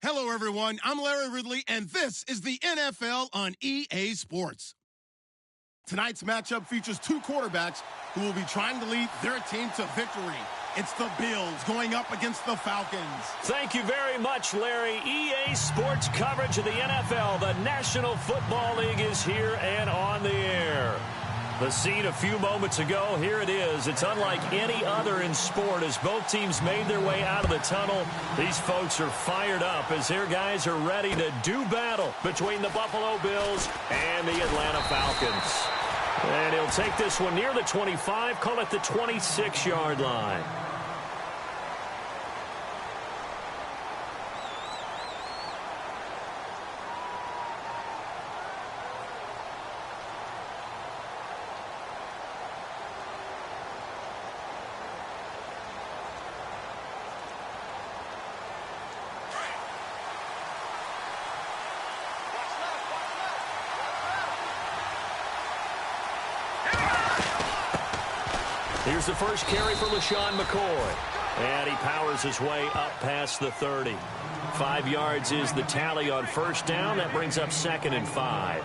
Hello, everyone. I'm Larry Ridley, and this is the NFL on EA Sports. Tonight's matchup features two quarterbacks who will be trying to lead their team to victory. It's the Bills going up against the Falcons. Thank you very much, Larry. EA Sports coverage of the NFL. The National Football League is here and on the air. The scene a few moments ago, here it is. It's unlike any other in sport as both teams made their way out of the tunnel. These folks are fired up as their guys are ready to do battle between the Buffalo Bills and the Atlanta Falcons. And he'll take this one near the 25, call it the 26-yard line. Here's the first carry for LaShawn McCoy. And he powers his way up past the 30. 5 yards is the tally on first down. That brings up 2nd and 5.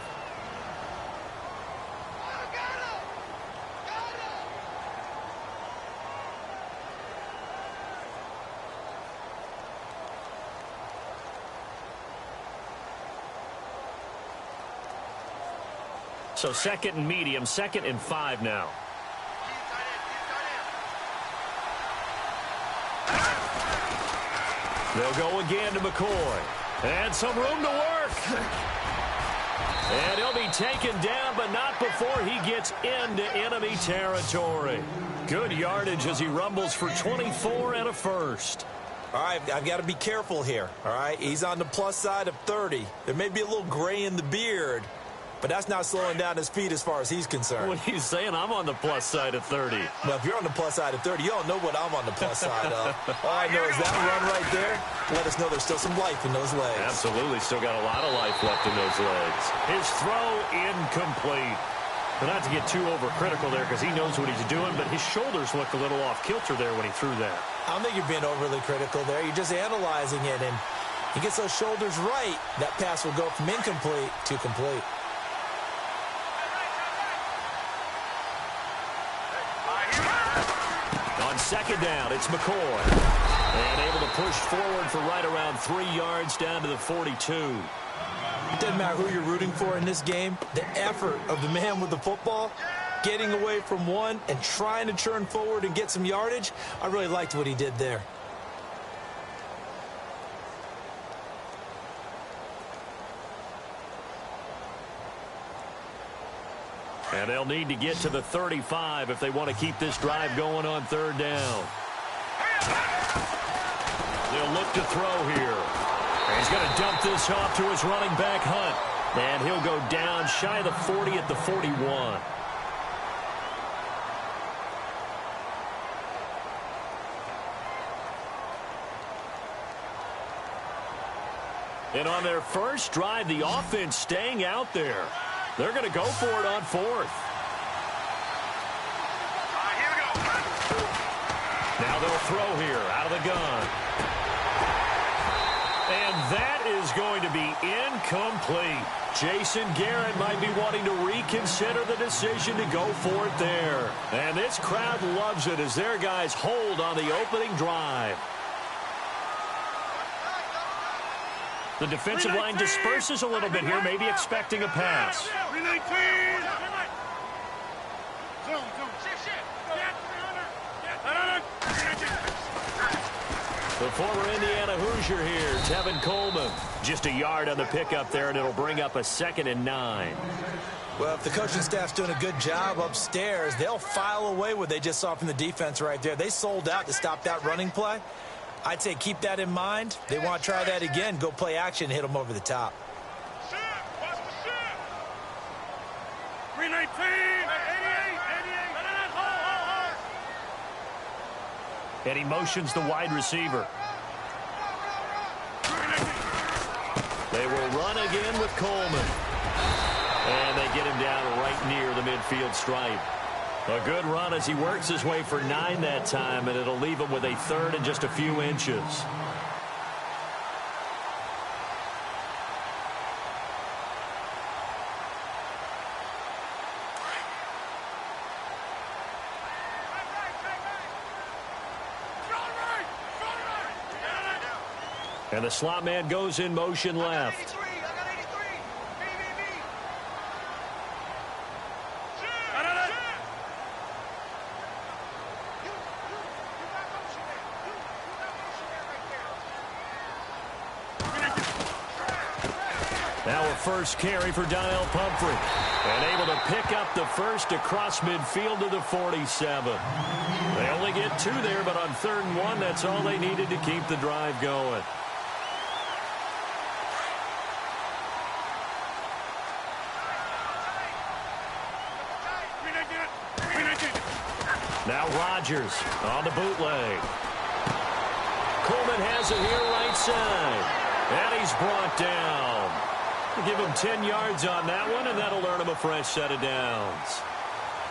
So 2nd and medium, 2nd and 5 now. They'll go again to McCoy. And some room to work. And he'll be taken down, but not before he gets into enemy territory. Good yardage as he rumbles for 24 and a first. All right, I've got to be careful here, all right? He's on the plus side of 30. There may be a little gray in the beard, but that's not slowing down his feet as far as he's concerned. What he's saying, I'm on the plus side of 30. Well, if you're on the plus side of 30, you don't know what I'm on the plus side of. All I know is that run right there, let us know there's still some life in those legs. Absolutely, still got a lot of life left in those legs. His throw incomplete. But not to get too overcritical there because he knows what he's doing, but his shoulders looked a little off kilter there when he threw that. I don't think you're being overly critical there. You're just analyzing it, and he gets those shoulders right. That pass will go from incomplete to complete. On 2nd down, it's McCoy. And able to push forward for right around 3 yards down to the 42. It doesn't matter who you're rooting for in this game. The effort of the man with the football, getting away from one and trying to churn forward and get some yardage, I really liked what he did there. And they'll need to get to the 35 if they want to keep this drive going on 3rd down. They'll look to throw here. And he's going to dump this off to his running back, Hunt. And he'll go down shy of the 40 at the 41. And on their first drive, the offense staying out there. They're going to go for it on 4th. Here we go. Now they'll throw here out of the gun. And that is going to be incomplete. Jason Garrett might be wanting to reconsider the decision to go for it there. And this crowd loves it as their guys hold on the opening drive. The defensive line disperses a little bit here, maybe expecting a pass. The former Indiana Hoosier here, Tevin Coleman. Just a yard on the pickup there, and it'll bring up a 2nd and 9. Well, if the coaching staff's doing a good job upstairs, they'll file away what they just saw from the defense right there. They sold out to stop that running play. I'd say keep that in mind. They want to try that again. Go play action, hit them over the top. 319. 88. And he motions the wide receiver. They will run again with Coleman. And they get him down right near the midfield stripe. A good run as he works his way for 9 that time, and it'll leave him with a 3rd and just a few inches. And the slot man goes in motion left. Now a first carry for Donnell Pumphrey. And able to pick up the first across midfield to the 47. They only get 2 there, but on 3rd and 1, that's all they needed to keep the drive going. Now Rodgers on the bootleg. Coleman has it here right side. And he's brought down. Give him 10 yards on that one, and that'll earn him a fresh set of downs.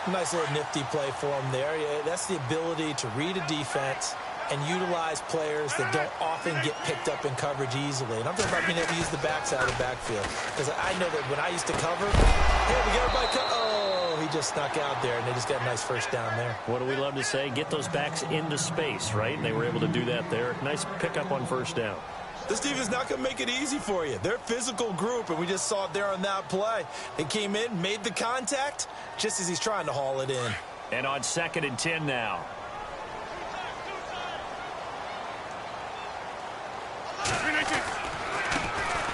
Nice little nifty play for him there. Yeah, that's the ability to read a defense and utilize players that don't often get picked up in coverage easily. And I'm talking about being able to use the backside of the backfield. Because I know that when I used to cover, hey, we got everybody oh, he just snuck out there, and they just got a nice first down there. What do we love to say? Get those backs into space, right? And they were able to do that there. Nice pickup on first down. This team is not going to make it easy for you. They're a physical group, and we just saw it there on that play. They came in, made the contact, just as he's trying to haul it in. And on 2nd and 10 now.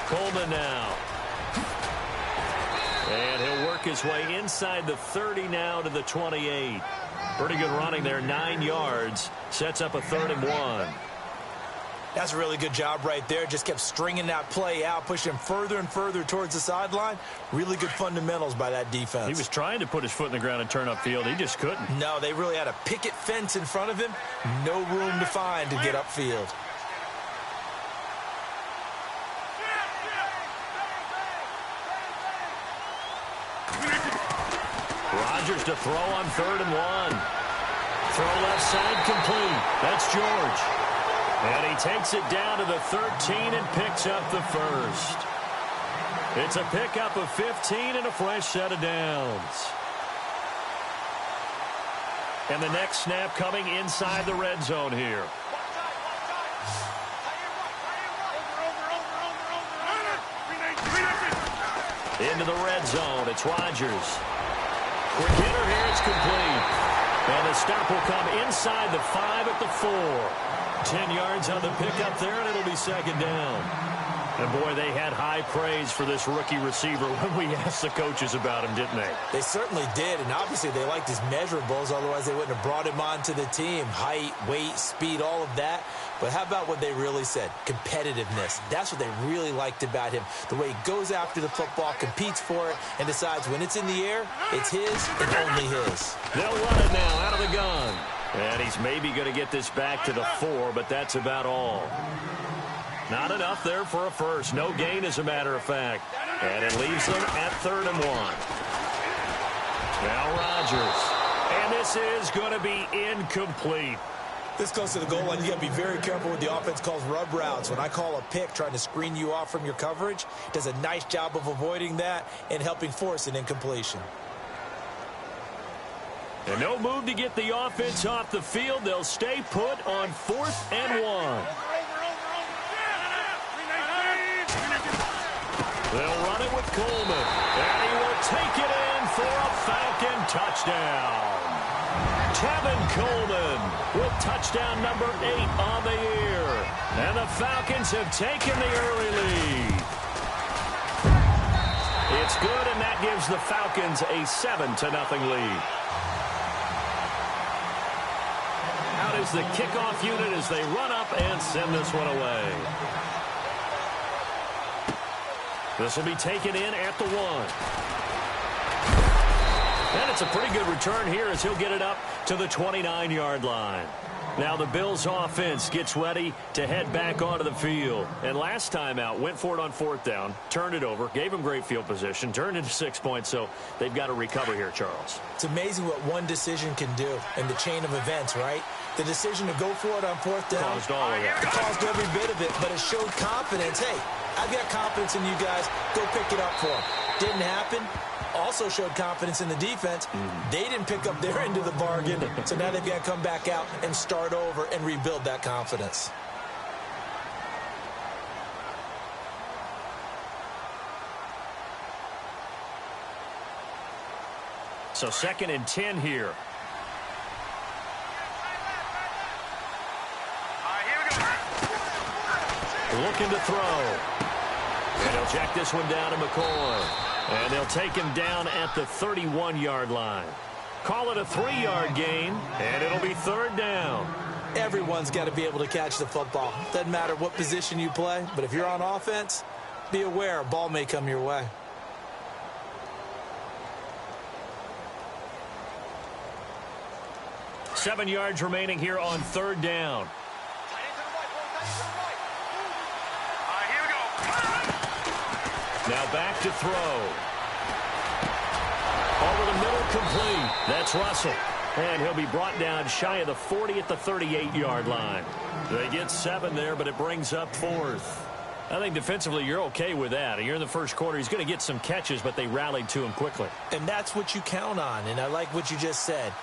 Coleman now. And he'll work his way inside the 30 now to the 28. Pretty good running there, 9 yards. Sets up a 3rd and 1. That's a really good job right there. Just kept stringing that play out, pushing him further and further towards the sideline. Really good fundamentals by that defense. He was trying to put his foot in the ground and turn upfield. He just couldn't. No, they really had a picket fence in front of him. No room to find to get upfield. Rodgers to throw on 3rd and 1. Throw left side complete. That's George. And he takes it down to the 13 and picks up the first. It's a pickup of 15 and a fresh set of downs. And the next snap coming inside the red zone here. Into the red zone. It's Rodgers. Quick hitter here. It's complete. And the stop will come inside the 5 at the 4. 10 yards on the pickup there, and it'll be 2nd down. And, boy, they had high praise for this rookie receiver when we asked the coaches about him, didn't they? They certainly did, and obviously they liked his measurables. Otherwise, they wouldn't have brought him onto the team. Height, weight, speed, all of that. But how about what they really said? Competitiveness. That's what they really liked about him. The way he goes after the football, competes for it, and decides when it's in the air, it's his and only his. They'll run it now out of the gun. And he's maybe going to get this back to the 4, but that's about all. Not enough there for a first. No gain, as a matter of fact. And it leaves them at 3rd and 1. Now Rodgers. And this is going to be incomplete. This close to the goal line, you got to be very careful with the offense calls rub routes. When I call a pick trying to screen you off from your coverage, does a nice job of avoiding that and helping force an incompletion. And no move to get the offense off the field. They'll stay put on 4th and 1. They'll run it with Coleman. And he will take it in for a Falcon touchdown. Tevin Coleman with touchdown number 8 on the year. And the Falcons have taken the early lead. It's good, and that gives the Falcons a 7-0 lead. Out is the kickoff unit as they run up and send this one away. This will be taken in at the 1. And it's a pretty good return here as he'll get it up to the 29-yard line. Now the Bills offense gets ready to head back onto the field. And last time out, went for it on 4th down, turned it over, gave him great field position, turned into 6 points, so they've got to recover here, Charles. It's amazing what one decision can do in the chain of events, right? The decision to go for it on 4th down. Caused all of that. It caused every bit of it, but it showed confidence. Hey, I've got confidence in you guys. Go pick it up for them. Didn't happen. Also showed confidence in the defense. They didn't pick up their end of the bargain, so now they've got to come back out and start over and rebuild that confidence. So 2nd and 10 here. Looking to throw. And he'll check this one down to McCoy. And they'll take him down at the 31-yard line. Call it a 3-yard gain, and it'll be 3rd down. Everyone's got to be able to catch the football. Doesn't matter what position you play, but if you're on offense, be aware a ball may come your way. Seven yards remaining here on 3rd down. Now back to throw. Over the middle, complete. That's Russell. And he'll be brought down shy of the 40 at the 38-yard line. They get 7 there, but it brings up 4th. I think defensively you're okay with that. You're in the first quarter. He's going to get some catches, but they rallied to him quickly. And that's what you count on, and I like what you just said.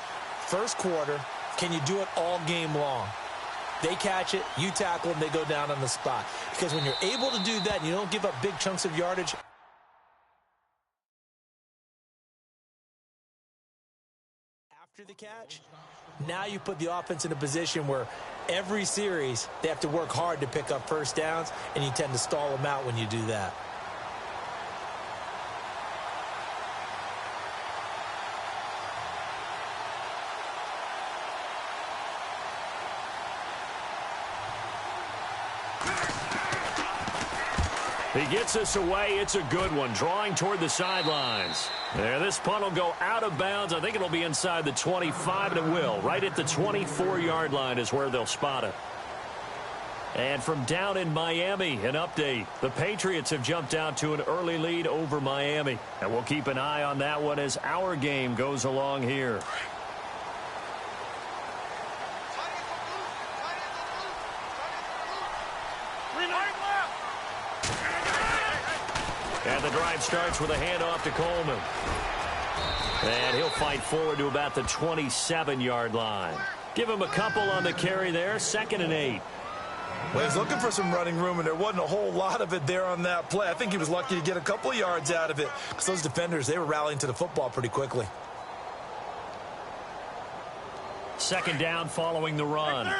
First quarter, can you do it all game long? They catch it, you tackle them, they go down on the spot. Because when you're able to do that and you don't give up big chunks of yardage after the catch, now you put the offense in a position where every series they have to work hard to pick up first downs, and you tend to stall them out when you do that. He gets us away. It's a good one. Drawing toward the sidelines. There, this punt will go out of bounds. I think it'll be inside the 25, and it will. Right at the 24-yard line is where they'll spot it. And from down in Miami, an update. The Patriots have jumped out to an early lead over Miami. And we'll keep an eye on that one as our game goes along here. And the drive starts with a handoff to Coleman. And he'll fight forward to about the 27-yard line. Give him a couple on the carry there. 2nd and 8. Well, he's looking for some running room, and there wasn't a whole lot of it there on that play. I think he was lucky to get a couple of yards out of it because those defenders, they were rallying to the football pretty quickly. 2nd down following the run.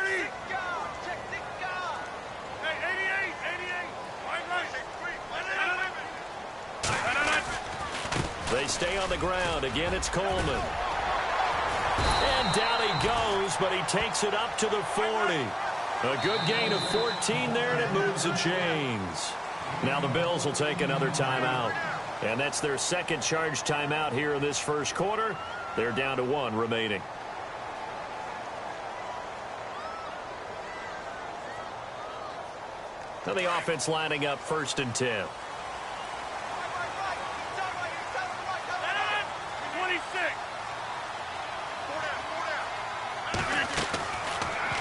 They stay on the ground. Again, it's Coleman. And down he goes, but he takes it up to the 40. A good gain of 14 there, and it moves the chains. Now the Bills will take another timeout. And that's their 2nd charge timeout here in this first quarter. They're down to 1 remaining. Now the offense lining up 1st and 10.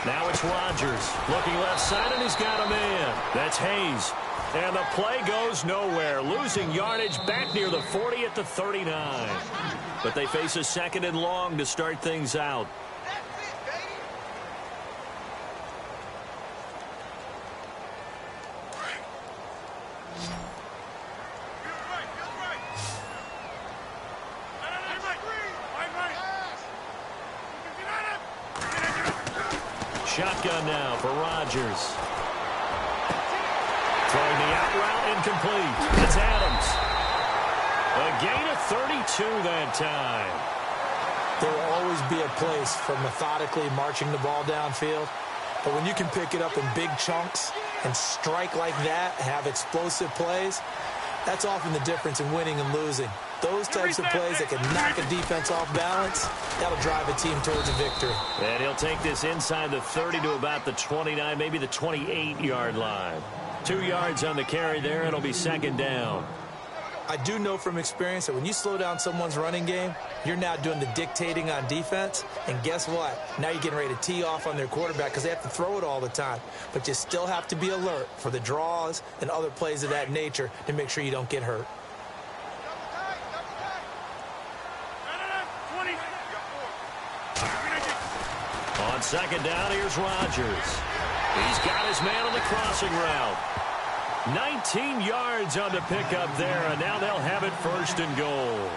Now it's Rodgers looking left side, and he's got a man. That's Hayes. And the play goes nowhere. Losing yardage back near the 40 at the 39. But they face a 2nd and long to start things out. Shotgun now for Rodgers. Throwing the out route, incomplete. It's Adams. A gain of 32 that time. There will always be a place for methodically marching the ball downfield. But when you can pick it up in big chunks and strike like that, have explosive plays, that's often the difference in winning and losing. Those types of plays that can knock a defense off balance, that'll drive a team towards a victory. And he'll take this inside the 30 to about the 29, maybe the 28-yard line. 2 yards on the carry there. It'll be 2nd down. I do know from experience that when you slow down someone's running game, you're now doing the dictating on defense. And guess what? Now you're getting ready to tee off on their quarterback because they have to throw it all the time. But you still have to be alert for the draws and other plays of that nature to make sure you don't get hurt. On 2nd down, here's Rodgers. He's got his man on the crossing route. 19 yards on the pickup there, and now they'll have it 1st and goal.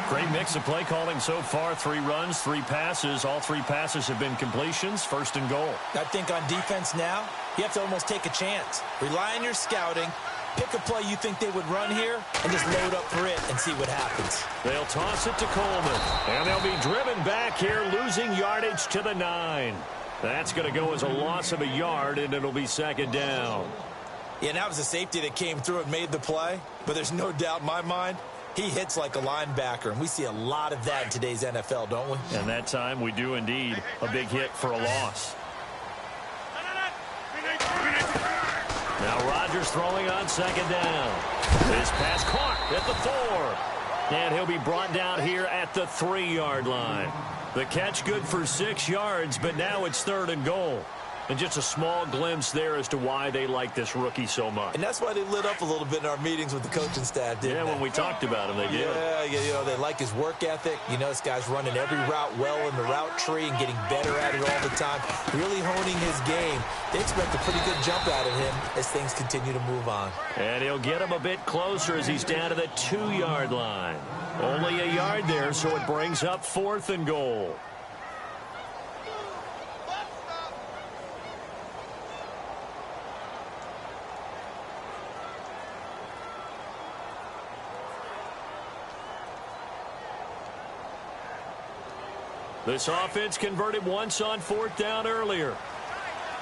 Great mix of play calling so far. 3 runs, 3 passes. All 3 passes have been completions. 1st and goal. I think on defense now, you have to almost take a chance. Rely on your scouting. Pick a play you think they would run here and just load up for it and see what happens. They'll toss it to Coleman. And they'll be driven back here, losing yardage to the 9. That's going to go as a loss of a yard, and it'll be 2nd down. Yeah, and that was a safety that came through and made the play. But there's no doubt in my mind, he hits like a linebacker, and we see a lot of that in today's NFL, don't we? And that time we do indeed. A big hit for a loss. Now Rodgers throwing on 2nd down. This pass caught at the 4. And he'll be brought down here at the 3-yard line. The catch good for 6 yards, but now it's 3rd and goal. And just a small glimpse there as to why they like this rookie so much. And that's why they lit up a little bit in our meetings with the coaching staff, didn't they? When we talked about him, they did. Yeah, you know, they like his work ethic. You know, this guy's running every route well in the route tree and getting better at it all the time, really honing his game. They expect a pretty good jump out of him as things continue to move on. And he'll get him a bit closer as he's down to the 2-yard line. Only a yard there, so it brings up 4th and goal. This offense converted once on 4th down earlier.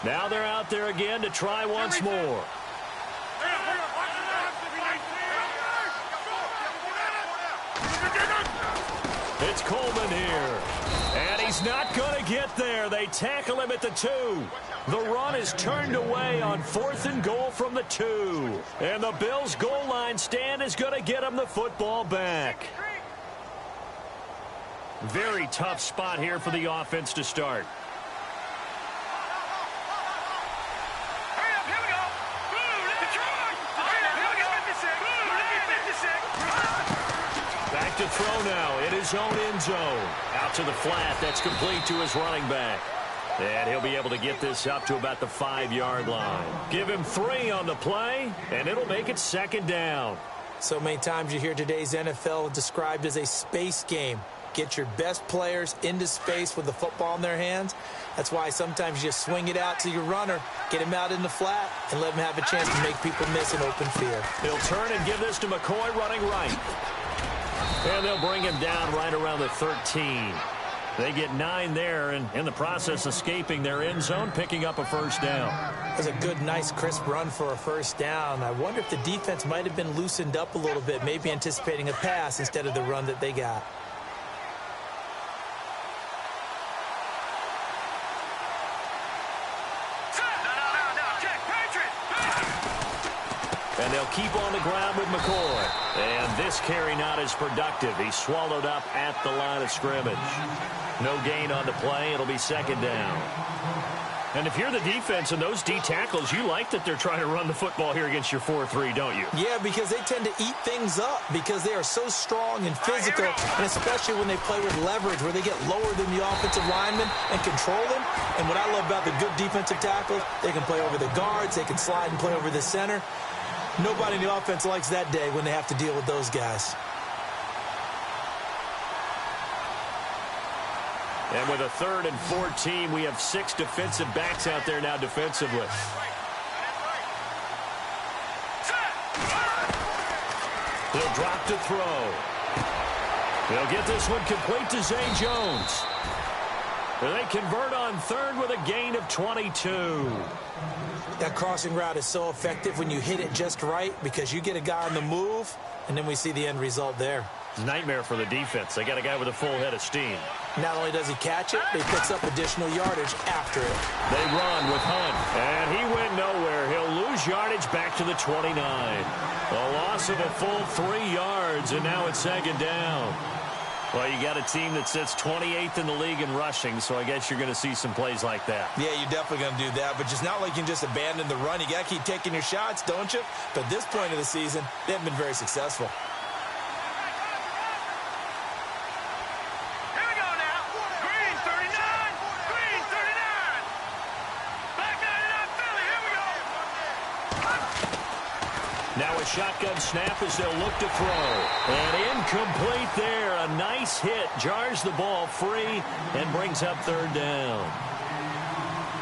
Now they're out there again to try once more. It's Coleman here. And he's not going to get there. They tackle him at the 2. The run is turned away on 4th and goal from the 2. And the Bills' goal line stand is going to get him the football back. Very tough spot here for the offense to start. Back to throw now in his own end zone. Out to the flat. That's complete to his running back. And he'll be able to get this up to about the 5-yard line. Give him 3 on the play, and it'll make it 2nd down. So many times you hear today's NFL described as a space game. Get your best players into space with the football in their hands. That's why sometimes you just swing it out to your runner, get him out in the flat, and let him have a chance to make people miss an open field. He'll turn and give this to McCoy running right. And they'll bring him down right around the 13. They get 9 there, and in the process escaping their end zone, picking up a 1st down. That was a good, nice, crisp run for a 1st down. I wonder if the defense might have been loosened up a little bit, maybe anticipating a pass instead of the run that they got. And they'll keep on the ground with McCoy. And this carry not as productive. He's swallowed up at the line of scrimmage. No gain on the play. It'll be 2nd down. And if you're the defense and those D tackles, you like that they're trying to run the football here against your 4-3, don't you? Yeah, because they tend to eat things up because they are so strong and physical, and especially when they play with leverage where they get lower than the offensive linemen and control them. And what I love about the good defensive tackles, they can play over the guards, they can slide and play over the center. Nobody in the offense likes that day when they have to deal with those guys. And with a 3rd and 14, we have 6 defensive backs out there now defensively. He'll drop to throw. They'll get this one complete to Zay Jones. They convert on 3rd with a gain of 22. That crossing route is so effective when you hit it just right because you get a guy on the move, and then we see the end result there. Nightmare for the defense. They got a guy with a full head of steam. Not only does he catch it, but he picks up additional yardage after it. They run with Hunt, and he went nowhere. He'll lose yardage back to the 29. A loss of a full 3 yards, and now it's 2nd down. Well, you got a team that sits 28th in the league in rushing, so I guess you're going to see some plays like that. Yeah, you're definitely going to do that, but just not like you can just abandon the run. You got to keep taking your shots, don't you? But at this point of the season, they haven't been very successful. Here we go now. Green 39. Green 39. Black 99 Philly. Here we go. Now a shotgun snap as they'll look to throw. And incomplete there. a nice hit, jars the ball free, and brings up third down.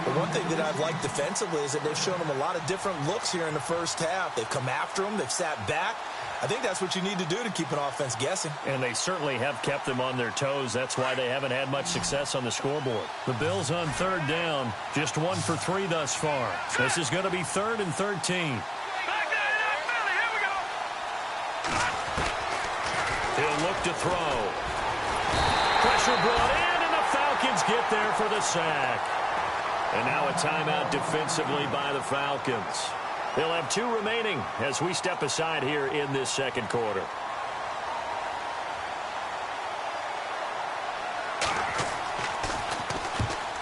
Well, one thing that I've liked defensively is that they've shown them a lot of different looks here in the first half. They've come after them. They've sat back. I think that's what you need to do to keep an offense guessing. And they certainly have kept them on their toes. That's why they haven't had much success on the scoreboard. The Bills on third down, just 1 for 3 thus far. This is going to be 3rd and 13. Back there, Philly. Here we go. He'll look to throw. Pressure brought in, and the Falcons get there for the sack. And now a timeout defensively by the Falcons. They'll have 2 remaining as we step aside here in this second quarter.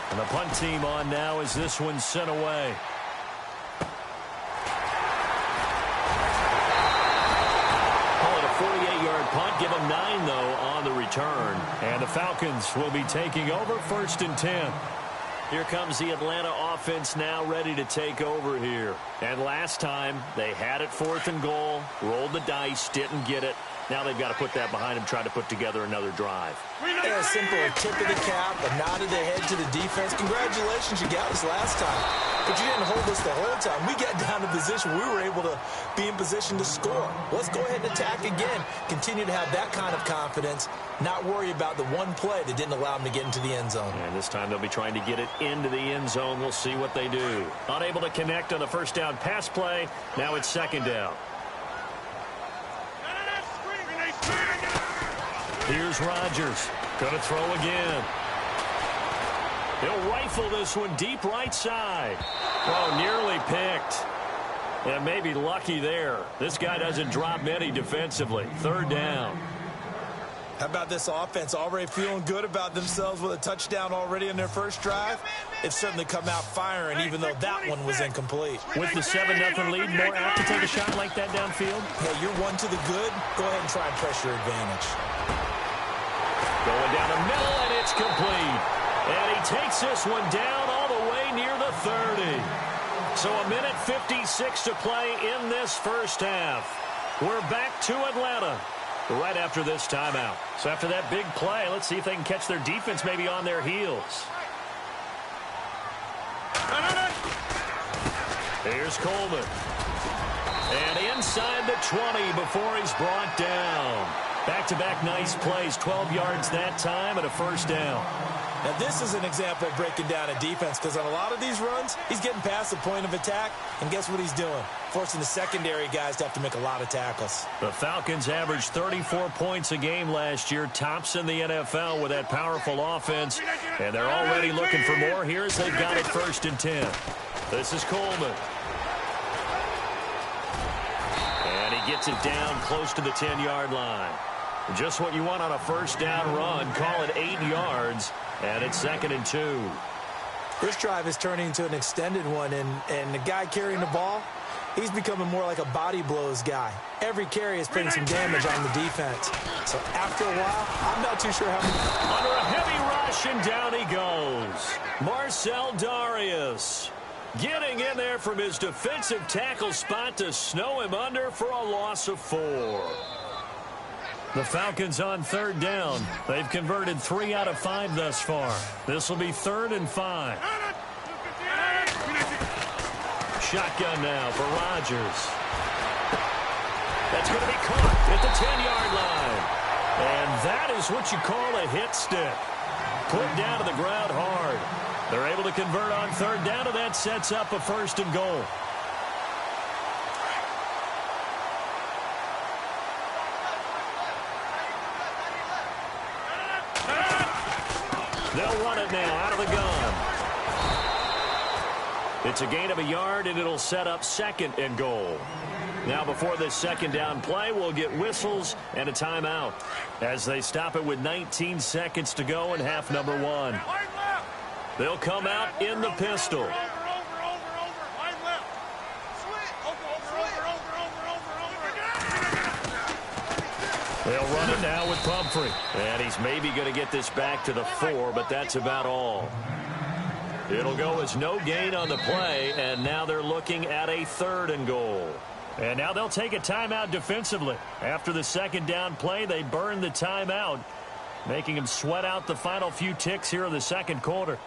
And the punt team on now as this one's sent away. Call it a 48-yard punt. Give them 9, though, on the return. And the Falcons will be taking over 1st and 10. Here comes the Atlanta offense now ready to take over here. And last time, they had it 4th and goal, rolled the dice, didn't get it. Now they've got to put that behind them, try to put together another drive. Yeah, a simple tip of the cap, a nod of the head to the defense. Congratulations, you got us last time. But you didn't hold us the whole time. We got down to position. We were able to be in position to score. Let's go ahead and attack again. Continue to have that kind of confidence. Not worry about the one play that didn't allow them to get into the end zone. And this time they'll be trying to get it into the end zone. We'll see what they do. Unable to connect on the first down pass play. Now it's 2nd down. Here's Rodgers. Going to throw again. He'll rifle this one deep right side. Oh, nearly picked. And maybe lucky there. This guy doesn't drop many defensively. 3rd down. How about this offense already feeling good about themselves with a touchdown already in their first drive? It's certainly come out firing, even though that one was incomplete. With the 7-0 lead, more apt to take a shot like that downfield? Hey, you're 1 to the good. Go ahead and try and press your advantage. Going down the middle, and it's complete. And he takes this one down all the way near the 30. So 1:56 to play in this first half. We're back to Atlanta right after this timeout. So after that big play, let's see if they can catch their defense maybe on their heels. Here's Coleman. And inside the 20 before he's brought down. Back-to-back nice plays, 12 yards that time and a first down. Now, this is an example of breaking down a defense because on a lot of these runs, he's getting past the point of attack, and guess what he's doing? Forcing the secondary guys to have to make a lot of tackles. The Falcons averaged 34 points a game last year, tops in the NFL with that powerful offense, and they're already looking for more here as they've got it 1st and 10. This is Coleman. And he gets it down close to the 10-yard line. Just what you want on a first down run. Call it 8 yards, and it's 2nd and 2. This drive is turning into an extended one, and the guy carrying the ball, he's becoming more like a body blows guy. Every carry is putting some damage on the defense. So after a while, I'm not too sure how many. Under a heavy rush, and down he goes. Marcel Darius getting in there from his defensive tackle spot to snow him under for a loss of 4. The Falcons on 3rd down. They've converted 3 out of 5 thus far. This will be 3rd and 5. Shotgun now for Rodgers. That's going to be caught at the 10-yard line. And that is what you call a hit stick. Put down to the ground hard. They're able to convert on 3rd down, and that sets up a 1st and goal. They'll run it now out of the gun. It's a gain of a yard, and it'll set up 2nd and goal. Now before this 2nd down play, we'll get whistles and a timeout as they stop it with 19 seconds to go in half number 1. They'll come out in the pistol. They'll run it now with Pumphrey. And he's maybe going to get this back to the 4, but that's about all. It'll go as no gain on the play, and now they're looking at a 3rd and goal. And now they'll take a timeout defensively. After the second down play, they burn the timeout, making them sweat out the final few ticks here in the second quarter.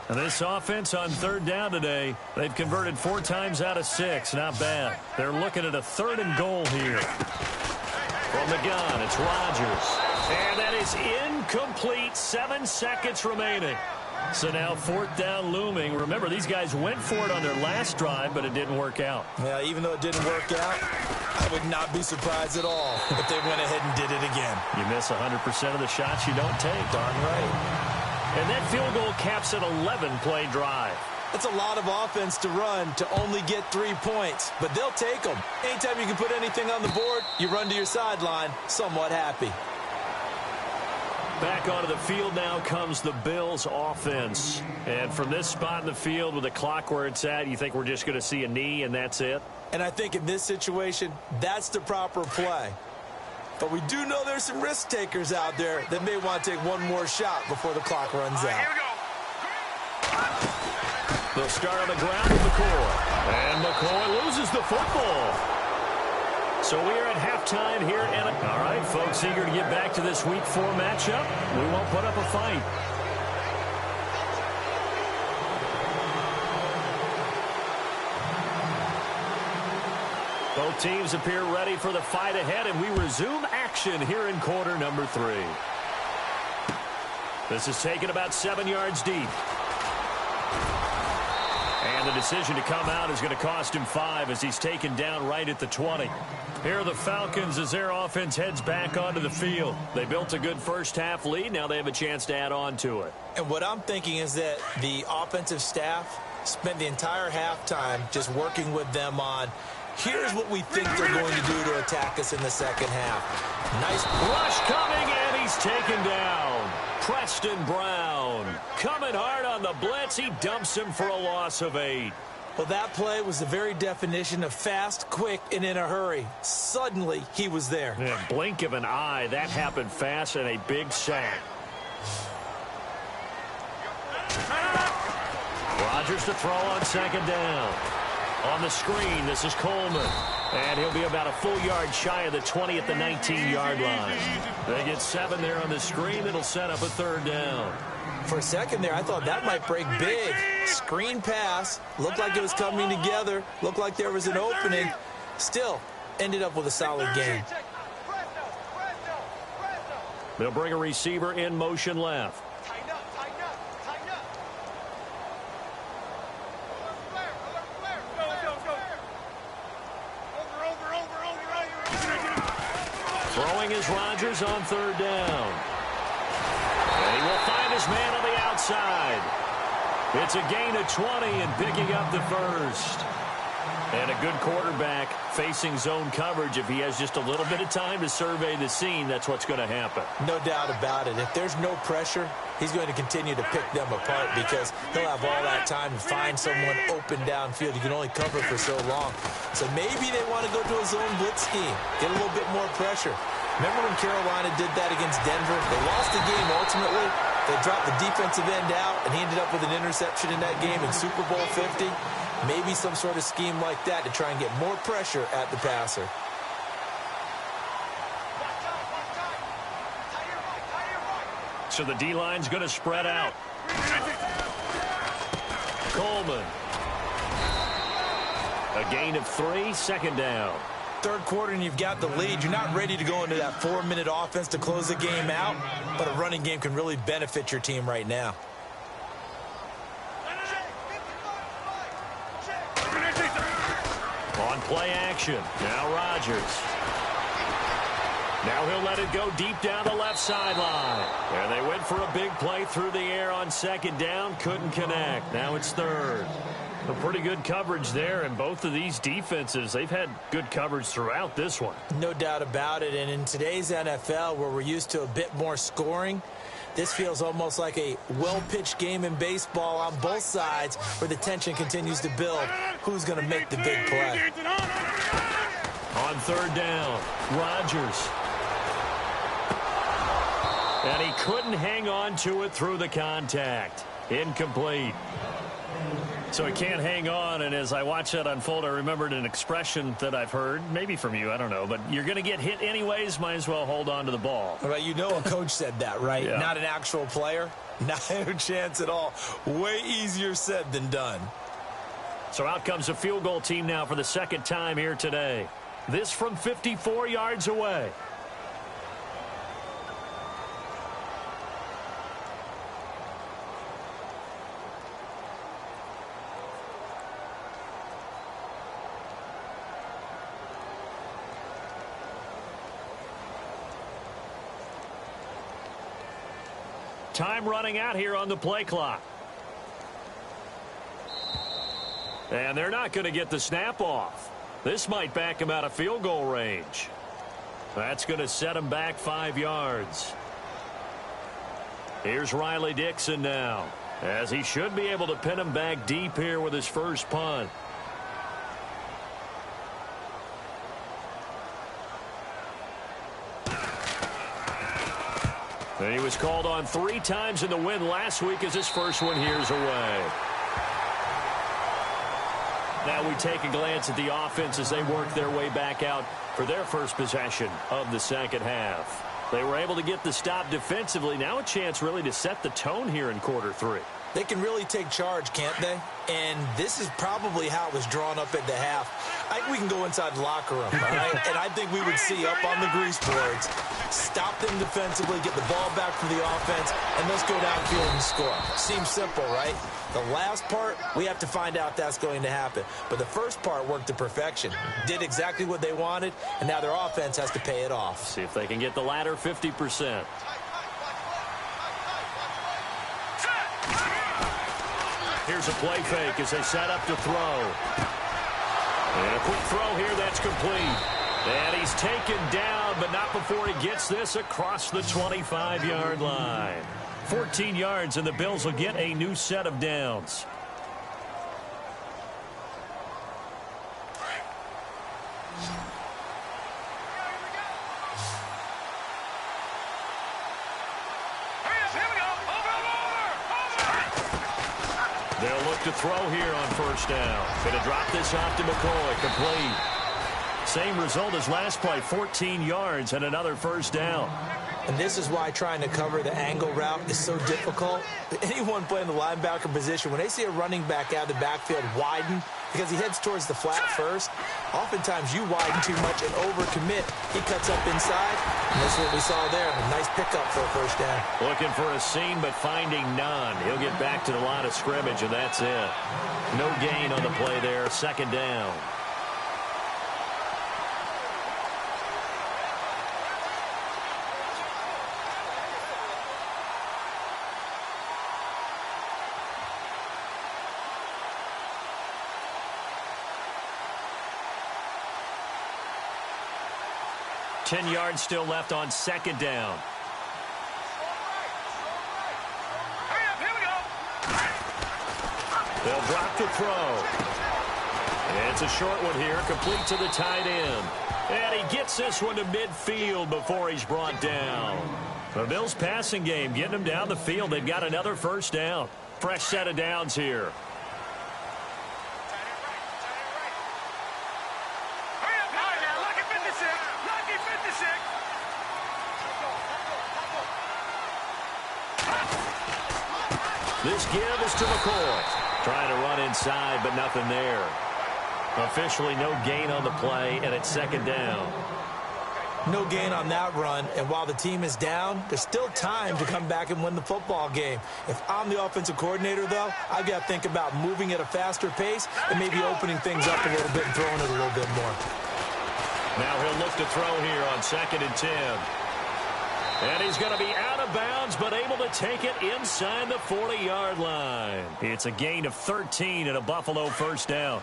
And this offense on third down today, they've converted 4 times out of 6. Not bad. They're looking at a 3rd and goal here. From the gun, it's Rodgers. And that is incomplete. 7 seconds remaining. So now 4th down looming. Remember, these guys went for it on their last drive, but it didn't work out. Yeah, even though it didn't work out, I would not be surprised at all if they went ahead and did it again. You miss 100% of the shots you don't take. Darn right. And that field goal caps an 11-play drive. That's a lot of offense to run to only get 3 points, but they'll take them. Anytime you can put anything on the board, you run to your sideline somewhat happy. Back onto the field now comes the Bills offense. And from this spot in the field with the clock where it's at, you think we're just going to see a knee and that's it? And I think in this situation, that's the proper play. But we do know there's some risk takers out there that may want to take one more shot before the clock runs out. Here we go. They'll start on the ground with McCoy. And McCoy loses the football. So we are at halftime here. All right, folks, eager to get back to this Week 4 matchup. We won't put up a fight. Both teams appear ready for the fight ahead, and we resume action here in quarter number 3. This is taken about 7 yards deep. And the decision to come out is going to cost him 5 as he's taken down right at the 20. Here are the Falcons as their offense heads back onto the field. They built a good first-half lead. Now they have a chance to add on to it. And what I'm thinking is that the offensive staff spent the entire halftime just working with them on, here's what we think they're going to do to attack us in the second half. Nice rush coming, and he's taken down. Preston Brown coming hard on the blitz. He dumps him for a loss of 8. Well, that play was the very definition of fast, quick, and in a hurry. Suddenly, he was there. Yeah, blink of an eye. That happened fast and a big sack. Rodgers to throw on second down. On the screen, this is Coleman. And he'll be about a full yard shy of the 20 at the 19-yard line. They get 7 there on the screen. It'll set up a 3rd down. For a second there, I thought that might break big. Screen pass. Looked like it was coming together. Looked like there was an opening. Still, ended up with a solid game. They'll bring a receiver in motion left. Throwing is Rodgers on 3rd down. And he will find his man on the outside. It's a gain of 20 and picking up the 1st. And a good quarterback facing zone coverage. If he has just a little bit of time to survey the scene, that's what's going to happen. No doubt about it. If there's no pressure, he's going to continue to pick them apart because he'll have all that time to find someone open downfield. You can only cover for so long. So maybe they want to go to a zone blitz scheme, get a little bit more pressure. Remember when Carolina did that against Denver? They lost the game ultimately. They dropped the defensive end out, and he ended up with an interception in that game in Super Bowl 50. Maybe some sort of scheme like that to try and get more pressure at the passer. So the D-line's going to spread out. Coleman. A gain of 3, 2nd down. 3rd quarter and you've got the lead. You're not ready to go into that 4-minute offense to close the game out, but a running game can really benefit your team right now. On play action. Now Rodgers. Now he'll let it go deep down the left sideline. And they went for a big play through the air on 2nd down. Couldn't connect. Now it's 3rd. A pretty good coverage there, and both of these defenses, they've had good coverage throughout this one. No doubt about it, and in today's NFL, where we're used to a bit more scoring, this feels almost like a well-pitched game in baseball on both sides where the tension continues to build. Who's going to make the big play? On 3rd down, Rodgers. And he couldn't hang on to it through the contact. Incomplete. So he can't hang on, and as I watch that unfold, I remembered an expression that I've heard, maybe from you, I don't know, but you're going to get hit anyways, might as well hold on to the ball. Well, you know a coach said that, right? Yeah. Not an actual player. Not a chance at all. Way easier said than done. So out comes the field goal team now for the second time here today. This from 54 yards away. Time running out here on the play clock. And they're not going to get the snap off. This might back him out of field goal range. That's going to set him back 5 yards. Here's Riley Dixon now, as he should be able to pin him back deep here with his first punt. And he was called on 3 times in the win last week as his first one here's away. Now we take a glance at the offense as they work their way back out for their first possession of the second half. They were able to get the stop defensively. Now a chance really to set the tone here in quarter 3. They can really take charge, can't they? And this is probably how it was drawn up at the half. I think we can go inside the locker room, all right? And I think we would see up on the grease boards, stop them defensively, get the ball back for the offense, and let's go downfield and score. Seems simple, right? The last part, we have to find out that's going to happen. But the first part worked to perfection. Did exactly what they wanted, and now their offense has to pay it off. See if they can get the latter 50%. Here's a play fake as they set up to throw. And a quick throw here that's complete. And he's taken down, but not before he gets this across the 25-yard line. 14 yards, and the Bills will get a new set of downs. They'll look to throw here on first down. Going to drop this off to McCoy. Complete. Same result as last play, 14 yards and another first down. And this is why trying to cover the angle route is so difficult. Anyone playing the linebacker position, when they see a running back out of the backfield widen, because he heads towards the flat first, oftentimes you widen too much and overcommit. He cuts up inside, and that's what we saw there. A nice pickup for a first down. Looking for a seam, but finding none. He'll get back to the line of scrimmage, and that's it. No gain on the play there. Second down. Ten yards still left on second down. They'll drop the throw. And it's a short one here, complete to the tight end. And he gets this one to midfield before he's brought down. The Bills passing game, getting them down the field. They've got another first down. Fresh set of downs here. This give is to McCoy. Trying to run inside, but nothing there. Officially no gain on the play, and it's second down. No gain on that run, and while the team is down, there's still time to come back and win the football game. If I'm the offensive coordinator, though, I've got to think about moving at a faster pace and maybe opening things up a little bit and throwing it a little bit more. Now he'll look to throw here on 2nd and 10. And he's going to be out of bounds, but able to take it inside the 40-yard line. It's a gain of 13 and a Buffalo first down.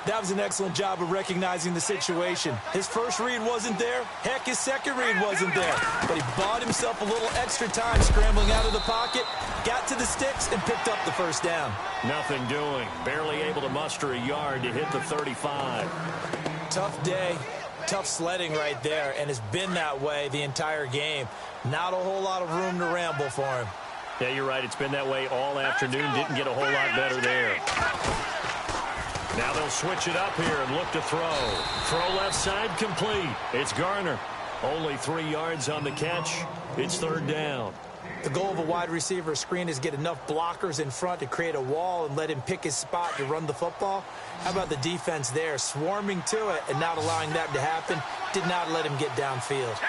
That was an excellent job of recognizing the situation. His first read wasn't there. Heck, his second read wasn't there. But he bought himself a little extra time scrambling out of the pocket, got to the sticks, and picked up the first down. Nothing doing. Barely able to muster a yard to hit the 35. Tough day. Tough sledding right there, and it's been that way the entire game. Not a whole lot of room to ramble for him. Yeah, you're right. It's been that way all afternoon. Didn't get a whole lot better there. Now they'll switch it up here and look to throw. Throw left side complete. It's Garner. Only 3 yards on the catch. It's third down. The goal of a wide receiver screen is get enough blockers in front to create a wall and let him pick his spot to run the football. How about the defense there, swarming to it and not allowing that to happen? Did not let him get downfield.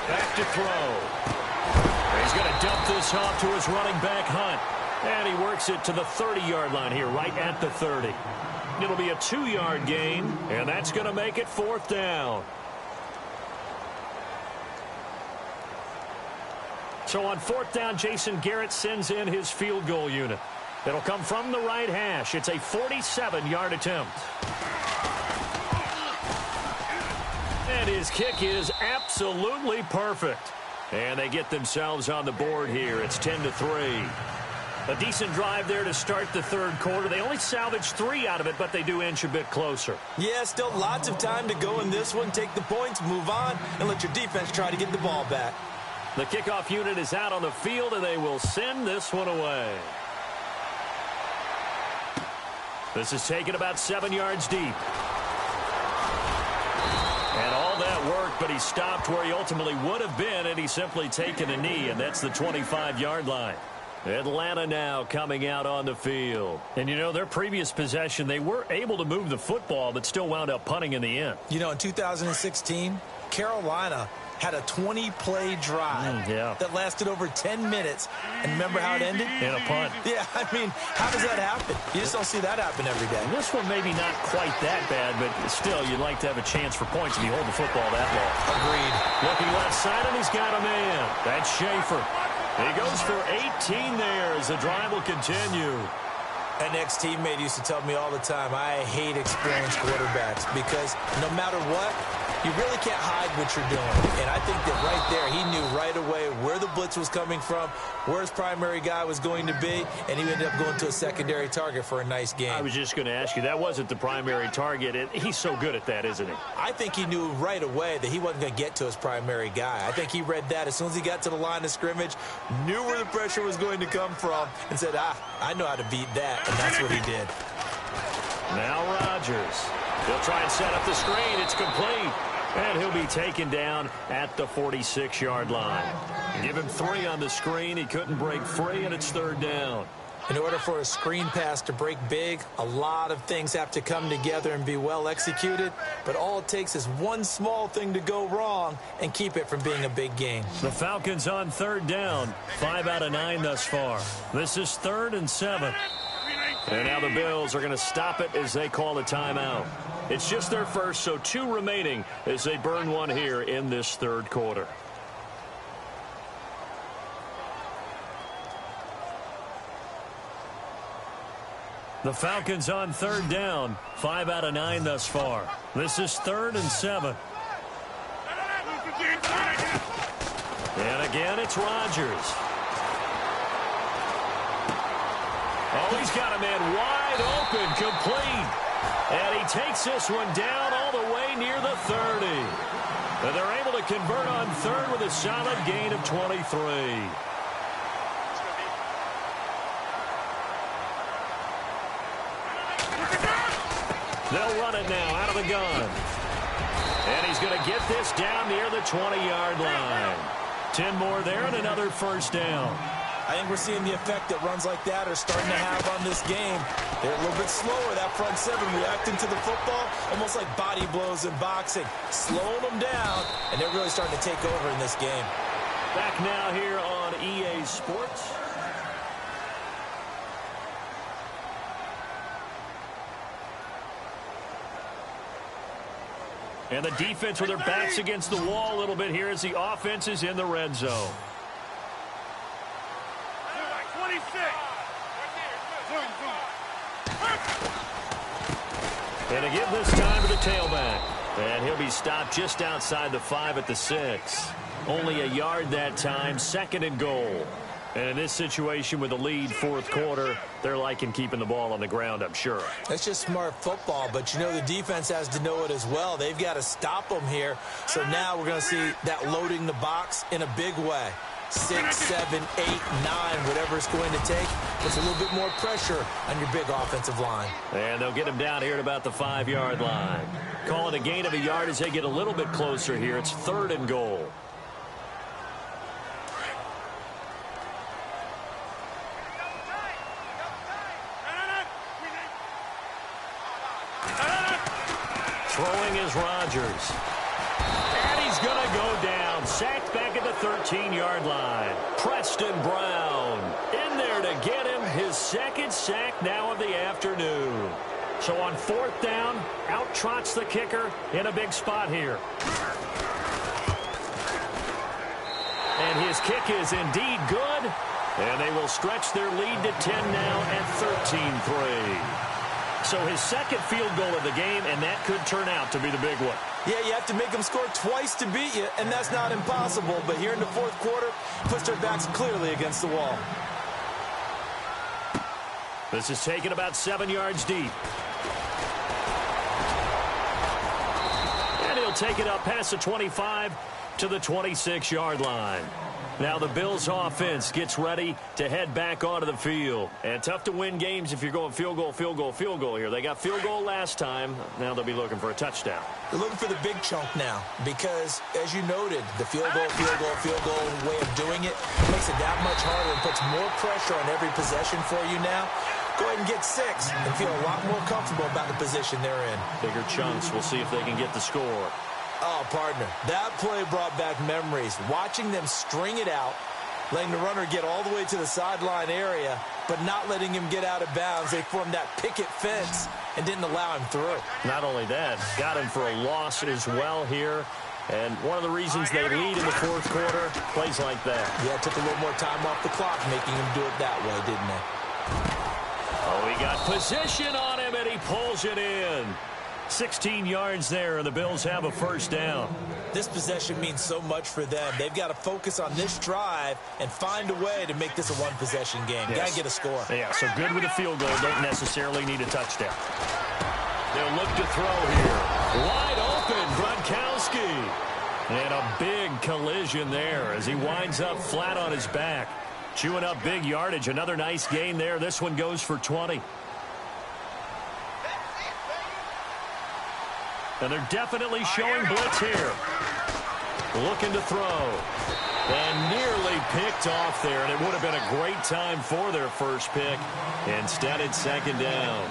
Back to throw. He's going to dump this off to his running back, Hunt. And he works it to the 30-yard line here, right at the 30. It'll be a 2-yard gain, and that's going to make it fourth down. So on fourth down, Jason Garrett sends in his field goal unit. It'll come from the right hash. It's a 47-yard attempt. And his kick is absolutely perfect. And they get themselves on the board here. It's 10-3. A decent drive there to start the third quarter. They only salvaged 3 out of it, but they do inch a bit closer. Yeah, still lots of time to go in this one. Take the points, move on, and let your defense try to get the ball back. The kickoff unit is out on the field, and they will send this one away. This is taken about 7 yards deep. And all that worked, but he stopped where he ultimately would have been, and he's simply taken a knee, and that's the 25-yard line. Atlanta now coming out on the field. And, you know, their previous possession, they were able to move the football, but still wound up punting in the end. You know, in 2016, Carolina had a 20-play drive that lasted over 10 minutes. And remember how it ended? In a punt. Yeah, I mean, how does that happen? You just don't see that happen every day. And this one maybe not quite that bad, but still, you'd like to have a chance for points if you hold the football that long. Agreed. Looking left side, and he's got a man. That's Schaefer. He goes for 18 there as the drive will continue. An ex-teammate used to tell me all the time, I hate experienced quarterbacks because no matter what, you really can't hide what you're doing. And I think that right there, he knew right away where the blitz was coming from, where his primary guy was going to be, and he ended up going to a secondary target for a nice game. I was just going to ask you, that wasn't the primary target. He's so good at that, isn't he? I think he knew right away that he wasn't going to get to his primary guy. I think he read that as soon as he got to the line of scrimmage, knew where the pressure was going to come from, and said, I know how to beat that, and that's what he did. Now Rodgers. He'll try and set up the screen. It's complete. And he'll be taken down at the 46-yard line. Give him 3 on the screen. He couldn't break free, and it's third down. In order for a screen pass to break big, a lot of things have to come together and be well executed. But all it takes is one small thing to go wrong and keep it from being a big gain. The Falcons on third down. 5 out of 9 thus far. This is 3rd and 7. And now the Bills are going to stop it as they call a timeout. It's just their first, so 2 remaining as they burn one here in this third quarter. The Falcons on third down. 5 out of 9 thus far. This is 3rd and 7. And again, it's Rodgers. Oh, he's got a man wide open, complete. And he takes this one down all the way near the 30. And they're able to convert on third with a solid gain of 23. They'll run it now out of the gun. And he's going to get this down near the 20-yard line. 10 more there and another first down. I think we're seeing the effect that runs like that are starting to have on this game. They're a little bit slower, that front 7, reacting to the football, almost like body blows in boxing, slowing them down, and they're really starting to take over in this game. Back now here on EA Sports. And the defense with their backs against the wall a little bit here as the offense is in the red zone. 26. And again this time to the tailback. And he'll be stopped just outside the 5 at the 6. Only a yard that time, 2nd and goal. And in this situation with the lead 4th quarter, they're liking keeping the ball on the ground, I'm sure. That's just smart football, but you know the defense has to know it as well. They've got to stop them here. So now we're going to see that loading the box in a big way. 6, 7, 8, 9, whatever it's going to take. Puts a little bit more pressure on your big offensive line. And they'll get him down here at about the 5-yard line. Call it a gain of a yard as they get a little bit closer here. It's 3rd and goal. Throwing is Rodgers. And he's going to go down. Sacked back at the 13-yard line. Preston Brown in there to get him his 2nd sack now of the afternoon. So on 4th down, out trots the kicker in a big spot here. And his kick is indeed good. And they will stretch their lead to 10 now at 13-3. So his 2nd field goal of the game, and that could turn out to be the big one. Yeah, you have to make them score twice to beat you, and that's not impossible. But here in the 4th quarter, puts their backs clearly against the wall. This is taken about 7 yards deep. And he'll take it up past the 25 to the 26-yard line. Now the Bills offense gets ready to head back onto the field. And tough to win games if you're going field goal, field goal, field goal here. They got field goal last time. Now they'll be looking for a touchdown. They're looking for the big chunk now because, as you noted, the field goal way of doing it makes it that much harder and puts more pressure on every possession for you now. Go ahead and get 6 and feel a lot more comfortable about the position they're in. Bigger chunks. We'll see if they can get the score. Oh, partner, that play brought back memories. Watching them string it out, letting the runner get all the way to the sideline area, but not letting him get out of bounds. They formed that picket fence and didn't allow him through. Not only that, got him for a loss as well here. And one of the reasons they lead in the 4th quarter, plays like that. Yeah, it took a little more time off the clock, making him do it that way, didn't they? Oh, he got position on him, and he pulls it in. 16 yards there, and the Bills have a 1st down. This possession means so much for them. They've got to focus on this drive and find a way to make this a one-possession game. Yes. Got to get a score. Yeah, so good with a field goal. Don't necessarily need a touchdown. They'll look to throw here. Wide open, Gronkowski. And a big collision there as he winds up flat on his back. Chewing up big yardage. Another nice gain there. This one goes for 20. And they're definitely showing blitz here. Looking to throw. And nearly picked off there. And it would have been a great time for their first pick. Instead, it's 2nd down.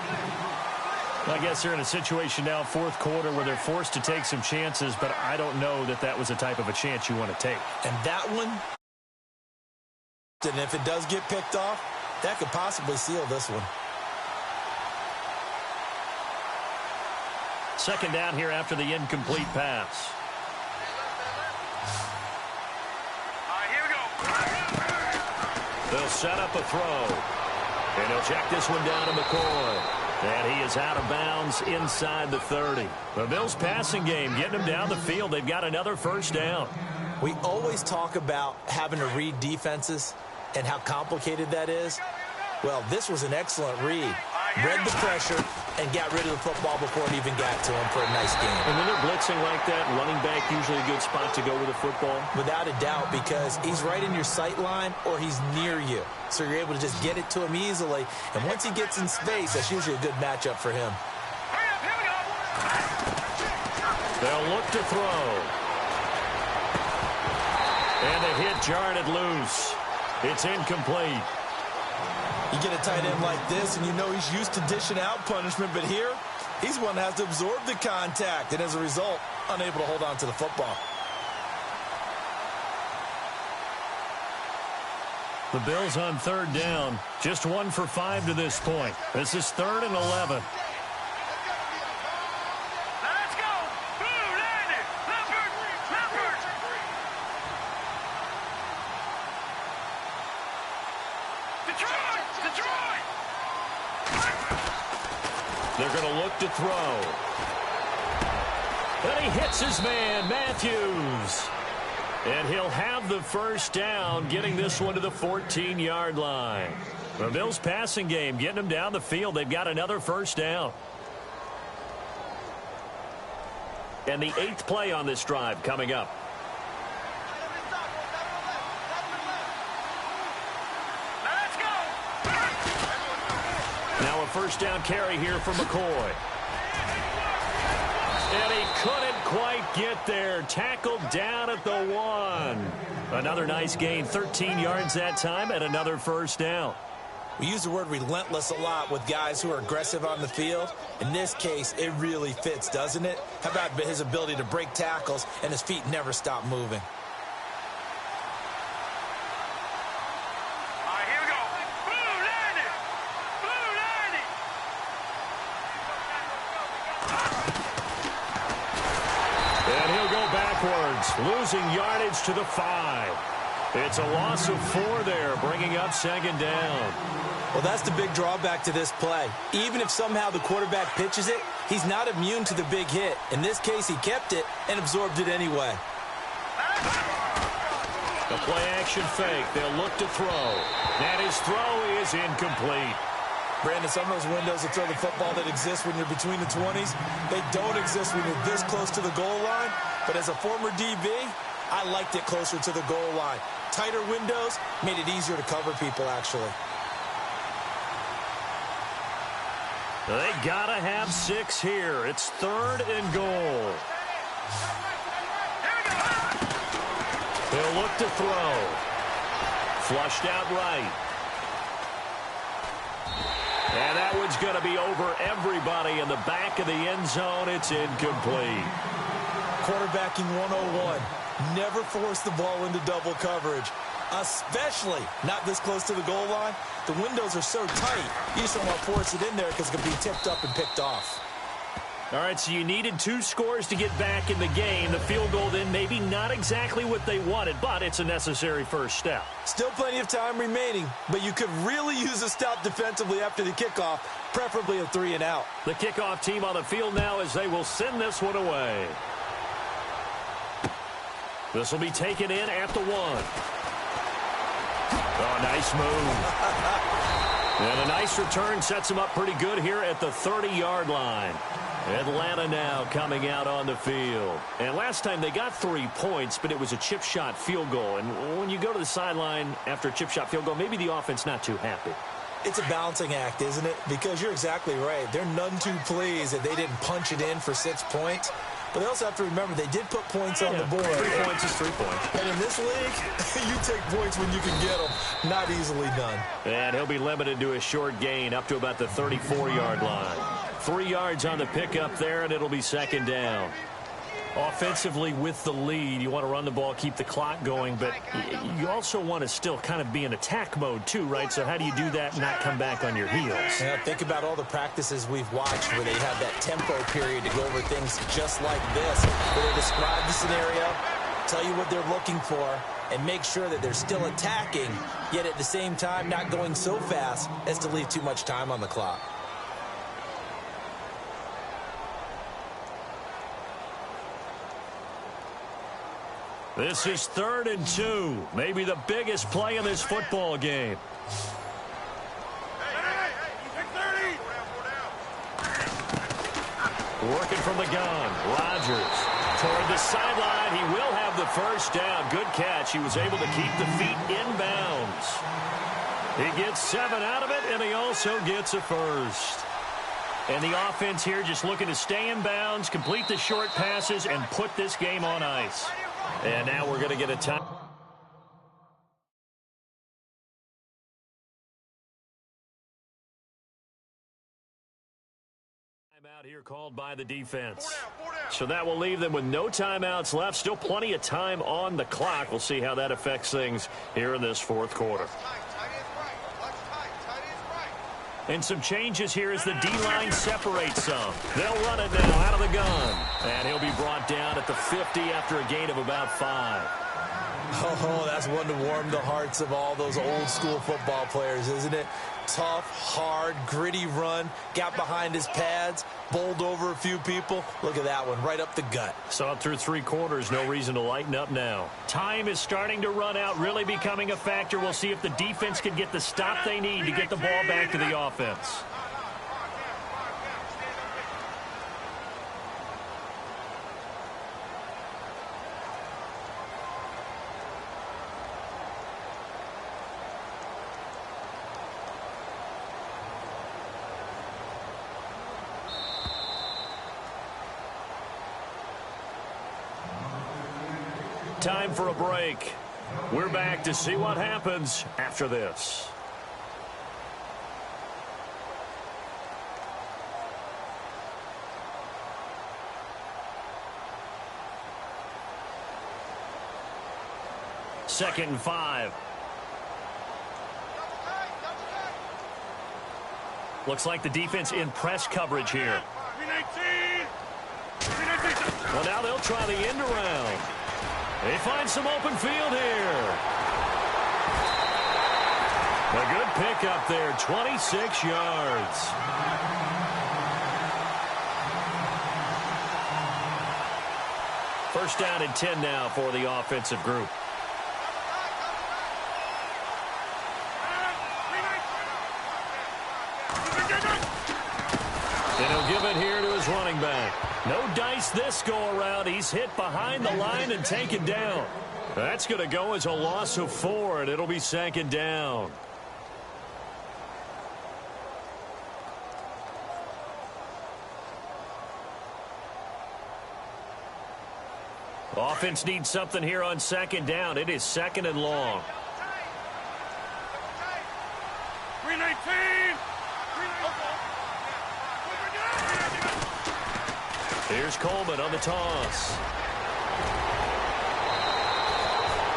I guess they're in a situation now, 4th quarter, where they're forced to take some chances. But I don't know that that was the type of a chance you want to take. And that one, and if it does get picked off, that could possibly seal this one. 2nd down here after the incomplete pass. Here we go. They'll set up a throw. And he'll check this one down to McCoy. And he is out of bounds inside the 30. The Bills passing game getting them down the field. They've got another 1st down. We always talk about having to read defenses and how complicated that is. Well, this was an excellent read. Read the pressure and got rid of the football before it even got to him for a nice game. And when they're blitzing like that, running back usually a good spot to go with the football. Without a doubt, because he's right in your sight line or he's near you. So you're able to just get it to him easily. And once he gets in space, that's usually a good matchup for him. They'll look to throw. And the hit jarred it loose. It's incomplete. You get a tight end like this, and you know he's used to dishing out punishment, but here, he's one that has to absorb the contact, and as a result, unable to hold on to the football. The Bills on 3rd down, just 1 for 5 to this point. This is 3rd and 11. Let's go. Blue, landed. Leopard. Detroit. They're going to look to throw. And he hits his man, Matthews. And he'll have the 1st down, getting this one to the 14-yard line. The Bills passing game, getting them down the field. They've got another 1st down. And the 8th play on this drive coming up. first down carry here for McCoy. And he couldn't quite get there. Tackled down at the 1. Another nice gain, 13 yards that time, and another first down. We use the word relentless a lot with guys who are aggressive on the field. In this case, it really fits, doesn't it? How about his ability to break tackles and his feet never stop moving? All right, here we go. Blue landing. Blue landing. And he'll go backwards, losing yardage to the 5. It's a loss of 4 there, bringing up second down. Well, that's the big drawback to this play. Even if somehow the quarterback pitches it, he's not immune to the big hit. In this case, he kept it and absorbed it anyway. The play-action fake. They'll look to throw. And his throw is incomplete. Brandon, some of those windows to throw the football that exist when you're between the 20s, they don't exist when you're this close to the goal line. But as a former DB, I liked it closer to the goal line. Tighter windows made it easier to cover people, actually. They gotta have 6 here. It's 3rd and goal. They'll look to throw. Flushed out right. And that one's going to be over everybody in the back of the end zone. It's incomplete. Quarterbacking 101. Never force the ball into double coverage, especially not this close to the goal line. The windows are so tight, you just don't want to force it in there because it can be tipped up and picked off. All right, so you needed 2 scores to get back in the game. The field goal then maybe not exactly what they wanted, but it's a necessary first step. Still plenty of time remaining, but you could really use a stop defensively after the kickoff, preferably a 3 and out. The kickoff team on the field now as they will send this one away. This will be taken in at the 1. Oh, nice move. And a nice return sets him up pretty good here at the 30-yard line. Atlanta now coming out on the field. And last time they got 3 points, but it was a chip shot field goal. And when you go to the sideline after a chip shot field goal, maybe the offense not too happy. It's a balancing act, isn't it? Because you're exactly right. They're none too pleased that they didn't punch it in for 6 points. But they also have to remember they did put points on the board. 3 points is 3 points. And in this league, you take points when you can get them. Not easily done. And he'll be limited to a short gain up to about the 34-yard line. 3 yards on the pickup there, and it'll be second down. Offensively with the lead, you want to run the ball, keep the clock going, but you also want to still kind of be in attack mode too, right? So how do you do that and not come back on your heels? Yeah, think about all the practices we've watched where they have that tempo period to go over things just like this, where they describe the scenario, tell you what they're looking for, and make sure that they're still attacking, yet at the same time not going so fast as to leave too much time on the clock. This is 3rd and 2. Maybe the biggest play in this football game. Working from the gun. Rodgers toward the sideline. He will have the first down. Good catch. He was able to keep the feet inbounds. He gets 7 out of it, and he also gets a first. And the offense here just looking to stay in bounds, complete the short passes, and put this game on ice. And now we're going to get a time. Timeout here called by the defense. So that will leave them with no timeouts left. Still plenty of time on the clock. We'll see how that affects things here in this 4th quarter. And some changes here as the D-line separates some. They'll run it now out of the gun. And he'll be brought down at the 50 after a gain of about 5. Oh, that's one to warm the hearts of all those old school football players, isn't it? Tough, hard, gritty run, got behind his pads, bowled over a few people. Look at that one, right up the gut. Saw it through 3 quarters, no reason to lighten up now. Time is starting to run out, really becoming a factor. We'll see if the defense can get the stop they need to get the ball back to the offense. Time for a break. We're back to see what happens after this. Second and 5. Looks like the defense in press coverage here. Well, now they'll try the end around. They find some open field here. A good pickup there, 26 yards. First down and 10 now for the offensive group. And he'll give it here to his running back. No dice this go-around. He's hit behind the line and taken down. That's going to go as a loss of 4, and it'll be second down. Offense needs something here on second down. It is second and long. 319. Here's Coleman on the toss.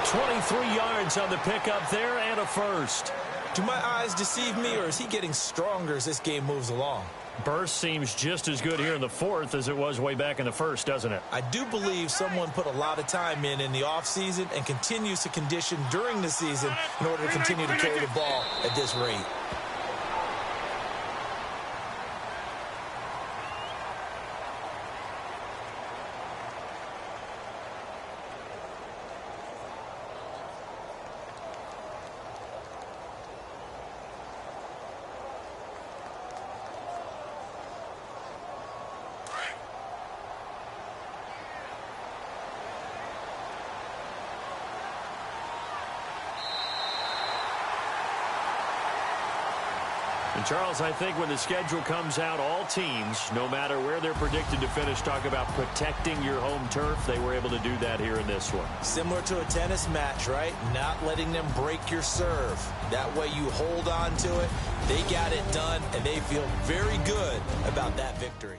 23 yards on the pickup there and a first. Do my eyes deceive me, or is he getting stronger as this game moves along? Burst seems just as good here in the fourth as it was way back in the first, doesn't it? I do believe someone put a lot of time in the offseason and continues to condition during the season in order to continue to carry the ball at this rate. And Charles, I think when the schedule comes out, all teams, no matter where they're predicted to finish, talk about protecting your home turf. They were able to do that here in this one. Similar to a tennis match, right? Not letting them break your serve. That way you hold on to it. They got it done, and they feel very good about that victory.